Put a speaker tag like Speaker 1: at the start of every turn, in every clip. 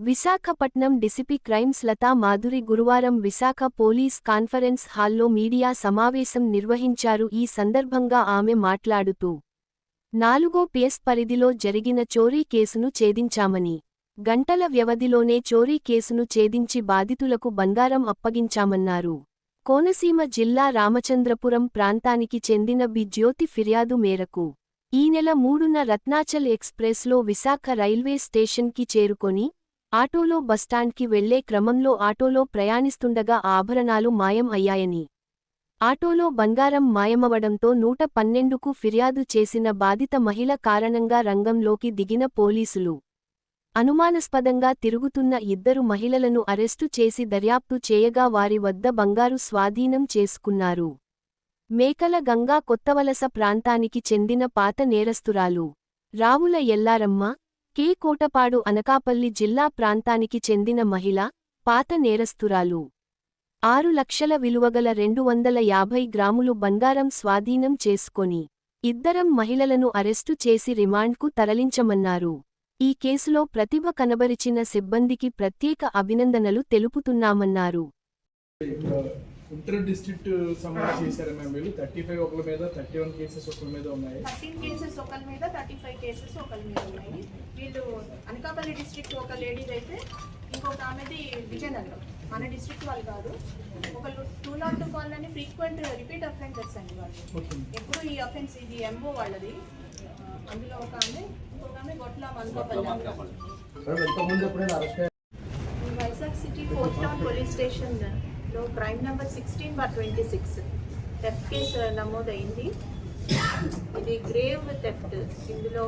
Speaker 1: Visakhapatnam DCP crimes Lata Madhuri గురువారం Visakha police conference హాల్లో media సమావేశం నిర్వహించారు. ఈ సందర్భంగా ఆమె మాట్లాడుతూ 4 PS పరిధిలో జరిగిన చోరీ కేసును ఛేదించామని, గంటల వ్యవధిలోనే చోరీ కేసును ఛేదించి బాధితులకు బంగారం అప్పగించామన్నారు. కోనసీమ జిల్లా రామచంద్రపురం ప్రాంతానికి చెందిన బి జ్యోతి ఫిర్యాదు మేరకు ఈ నెల 3న రత్నాచల్ ఎక్స్ప్రెస్లో విశాఖ రైల్వే స్టేషన్కి చేరుకొని ఆటోలో బస్టాండ్కి వెళ్లే క్రమంలో ఆటోలో ప్రయాణిస్తుండగా ఆభరణాలు మాయం అయ్యాయని, ఆటోలో బంగారం మాయమవడంతో 112కు ఫిర్యాదు చేసిన బాధిత మహిళ కారణంగా రంగంలోకి దిగిన పోలీసులు అనుమానాస్పదంగా తిరుగుతున్న 2 మహిళలను అరెస్టు చేసి దర్యాప్తు చేయగా వారి వద్ద బంగారు స్వాధీనం చేసుకున్నారు. మేకల గంగా కొత్తవలస ప్రాంతానికి చెందిన పాత నేరస్తురాలు రావుల ఎల్లారమ్మ, కె కోటపాడు అనకాపల్లి జిల్లా ప్రాంతానికి చెందిన మహిళ, పాత నేరస్తురాలు 6 లక్షల విలువగల 250 గ్రాములు బంగారం స్వాధీనం చేసుకొని 2 మహిళలను అరెస్టు చేసి రిమాండ్కు తరలించమన్నారు. ఈ కేసులో ప్రతిభ కనబరిచిన సిబ్బందికి ప్రత్యేక అభినందనలు తెలుపుతున్నామన్నారు.
Speaker 2: ఉత్తర డిస్ట్రిక్ట్ సమావేశం చేశారు మ్యామ్. వీళ్ళు 35 ఒకరి మీద, 31 కేసెస్ ఒకరి మీద ఉన్నాయి.
Speaker 3: 13 కేసెస్ ఒకరి మీద, 35 కేసెస్ ఒకరి మీద ఉన్నాయి. వీళ్ళు అనకాపల్లి డిస్ట్రిక్ట్ ఒక లేడీది అయితే, ఇంకొక ఆమెది విజయనగరం, మన డిస్ట్రిక్ట్ వాళ్ళు కాదు. ఒకళ్ళు 202 కాలనీ ఫ్రీక్వెంట్ రిపీట్ అఫెండర్స్ అండి వాళ్ళు. ఎప్పుడు ఈ అఫెన్స్ ఇది ఎంఓ వాళ్ళది. అందులో ఒక ఆమె, ఇంకొక ఆమె Gotla Anakapalli. Vizag city 4th town police station లో క్రైమ్ నెంబర్ 16/26 థెఫ్ట్ కేసు నమోదైంది. ఇది గ్రేవ్ థెఫ్ట్. ఇందులో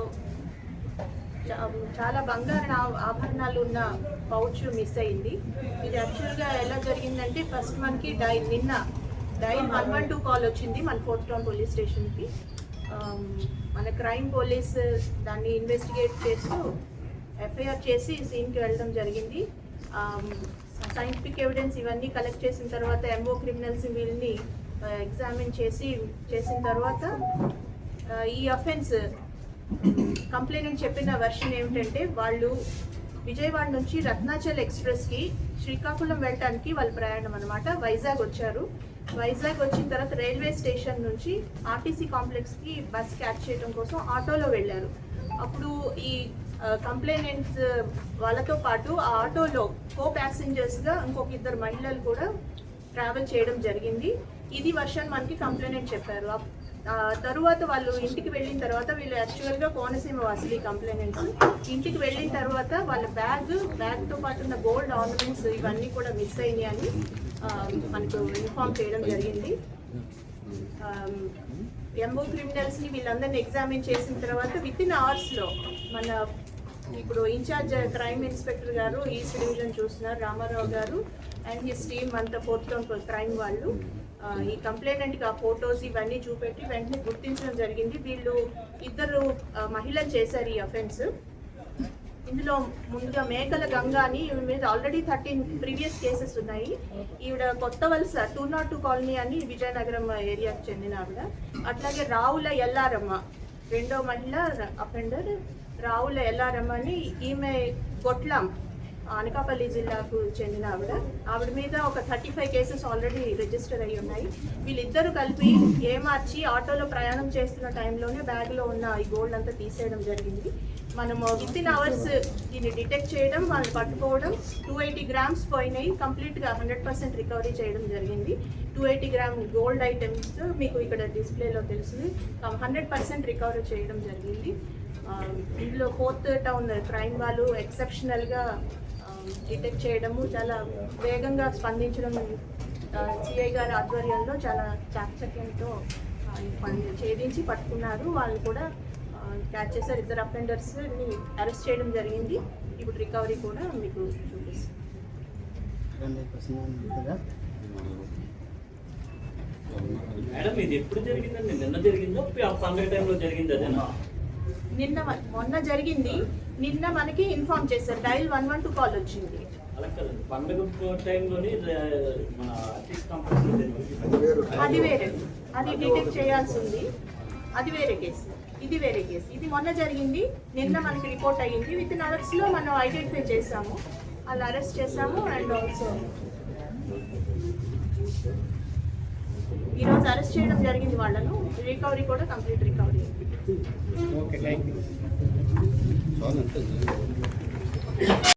Speaker 3: చాలా బంగారు ఆభరణాలు ఉన్న పౌచ్ మిస్ అయింది. ఇది యాక్చువల్గా ఎలా జరిగిందంటే, ఫస్ట్ మనకి నిన్న డైల్ 112 కాల్ వచ్చింది మన 4th టౌన్ పోలీస్ స్టేషన్కి. మన క్రైమ్ పోలీస్ దాన్ని ఇన్వెస్టిగేట్ చేస్తూ ఎఫ్ఐఆర్ చేసి సీన్కి వెళ్ళడం జరిగింది. సైంటిఫిక్ ఎవిడెన్స్ ఇవన్నీ కలెక్ట్ చేసిన తర్వాత ఎంఓ క్రిమినల్స్ వీళ్ళని ఎగ్జామిన్ చేసిన తర్వాత ఈ అఫెన్స్ కంప్లైంట్ చెప్పిన వెర్షన్ ఏమిటంటే, వాళ్ళు విజయవాడ నుంచి రత్నాచల్ ఎక్స్ప్రెస్కి శ్రీకాకుళం వెళ్ళటానికి వాళ్ళ ప్రయాణం అనమాట. వైజాగ్ వచ్చారు. వైజాగ్ వచ్చిన తర్వాత రైల్వే స్టేషన్ నుంచి ఆర్టీసీ కాంప్లెక్స్కి బస్ క్యాచ్ చేయడం కోసం ఆటోలో వెళ్ళారు. అప్పుడు ఈ కంప్లైనెంట్స్ వాళ్ళతో పాటు ఆ ఆటోలో కో ప్యాసింజర్స్గా ఇంకొక 2 మహిళలు కూడా ట్రావెల్ చేయడం జరిగింది. ఇది వర్షన్ మనకి కంప్లైనెంట్ చెప్పారు. తరువాత వాళ్ళు ఇంటికి వెళ్ళిన తర్వాత, వీళ్ళు యాక్చువల్గా కోనసీమ వాసులు కంప్లైనెంట్స్. ఇంటికి వెళ్ళిన తర్వాత వాళ్ళ బ్యాగ్తో పాటు ఉన్న గోల్డ్ ఆర్నమెంట్స్ ఇవన్నీ కూడా మిస్ అయినాయి అని మనకు ఇన్ఫార్మ్ చేయడం జరిగింది. ఎంఓ క్రిమినల్స్ని వీళ్ళందరినీ ఎగ్జామిన్ చేసిన తర్వాత వితిన్ అవర్స్లో మన ఇప్పుడు ఇన్ఛార్జ్ క్రైమ్ ఇన్స్పెక్టర్ గారు, ఈస్ట్ డివిజన్ చూస్తున్నారు రామారావు గారు అండ్ హిస్ టీమ్ అంతా 4th టౌన్ క్రైమ్ వాళ్ళు ఈ కంప్లైంట్కి ఆ ఫొటోస్ ఇవన్నీ చూపెట్టి వెంటనే గుర్తించడం జరిగింది. వీళ్ళు 2 మహిళలు చేశారు ఈ అఫెన్స్. ఇందులో ముందుగా మేకల గంగా అని, ఈవిడ మీద ఆల్రెడీ 13 ప్రీవియస్ కేసెస్ ఉన్నాయి. ఈవిడ కొత్త వలస 202 కాలనీ అని విజయనగరం ఏరియాకు చెందిన ఆవిడ. అట్లాగే రావుల ఎల్లారమ్మ, 2వ మహిళ అఫెండర్ రావుల ఎల్లారమ్మ అని, ఈమె గొట్లం అనకాపల్లి జిల్లాకు చెందిన ఆవిడ మీద ఒక 35 కేసెస్ ఆల్రెడీ రిజిస్టర్ అయ్యి ఉన్నాయి. వీళ్ళిద్దరూ కలిపి ఏమార్చి ఆటోలో ప్రయాణం చేస్తున్న టైంలోనే బ్యాగ్లో ఉన్న ఈ గోల్డ్ అంతా తీసేయడం జరిగింది. మనము వితిన్ అవర్స్ దీన్ని డిటెక్ట్ చేయడం, వాళ్ళు పట్టుకోవడం, 280 గ్రామ్స్ పోయినాయి. కంప్లీట్గా 100% రికవరీ చేయడం జరిగింది. 280 గ్రామ్ గోల్డ్ ఐటమ్స్ మీకు ఇక్కడ డిస్ప్లేలో తెలుస్తుంది. 100% రికవరీ చేయడం జరిగింది. ఇందులో 4th టౌన్ క్రైమ్ వాళ్ళు ఎక్సెప్షనల్గా డిటెక్ట్ చేయడము, చాలా వేగంగా స్పందించడం, సిఐ గారి ఆధ్వర్యంలో చాలా చాకచక్యంతో ఛేదించి పట్టుకున్నారు. వాళ్ళు కూడా క్యాచ్ చేశారు. 2 అఫెండర్స్ని అరెస్ట్ చేయడం జరిగింది. ఇప్పుడు రికవరీ కూడా మీకు చూపిస్తాం.
Speaker 4: మేడం, ఇది ఎప్పుడు జరిగిందండి? నిన్న జరిగిందో పండుగ టైంలో జరిగింది? అదేనా?
Speaker 3: మొన్న జరిగింది. నిన్న మనకి ఇన్ఫార్మ్ చేశారు, డైల్ 112 కాల్ వచ్చింది.
Speaker 4: పండుగ టైంలోని
Speaker 3: అది వేరే, అది డిటెక్ట్ చేయాల్సి ఉంది. అది వేరే కేసు, ఇది వేరే కేసు. ఇది మొన్న జరిగింది, నిన్న మనకి రిపోర్ట్ అయ్యింది. విత్ ఇన్ అవర్స్లో మనం ఐడెంటిఫై చేసాము. వాళ్ళు అరెస్ట్ చేసాము. అండ్ ఆల్సో ఈరోజు అరెస్ట్ చేయడం జరిగింది వాళ్ళను. రికవరీ కూడా complete recovery.
Speaker 5: Okay, thank you.